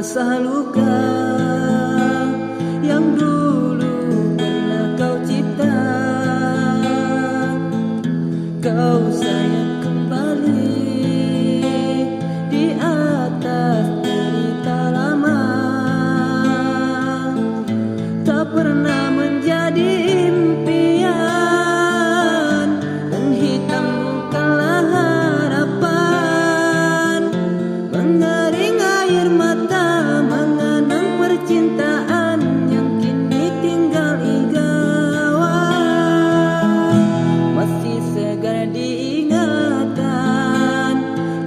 rasa luka yang dulu pernah kau cipta. Kau sayang kembali di atas cerita lama. Tak pernah menjadi impian dan hitam bukanlah harapan. Mengering air mata mengenang percintaan yang kini tinggal igauan. Masih segar diingatan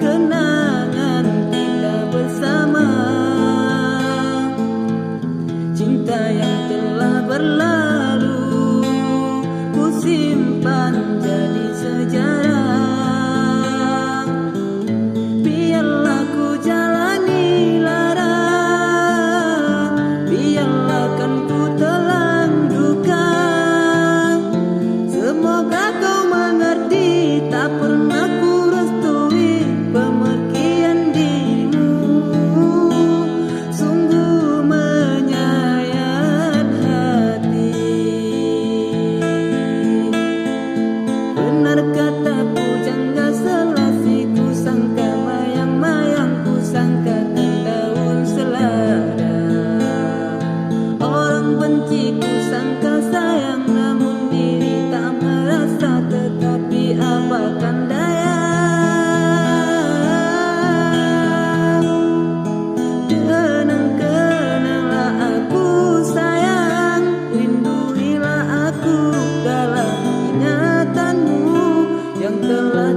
kenangan kita bersama. Cinta yang telah berlalu ku simpan jadi sejarah. Biarlah ku jalani lara, biarlah kan ku telan duka. Semoga kau mengerti, tak pernah ku restui pemergian dirimu. Sungguh menyayat hati. Benar kata pujangga selasi, ku sangka mayang-mayang, ku sangka daun selada. Orang benci ku sangka sayang, namun diri tak merasa, tetapi apakan daya. Kenang-kenanglah aku sayang, rinduilah aku dalam ingatanmu yang telah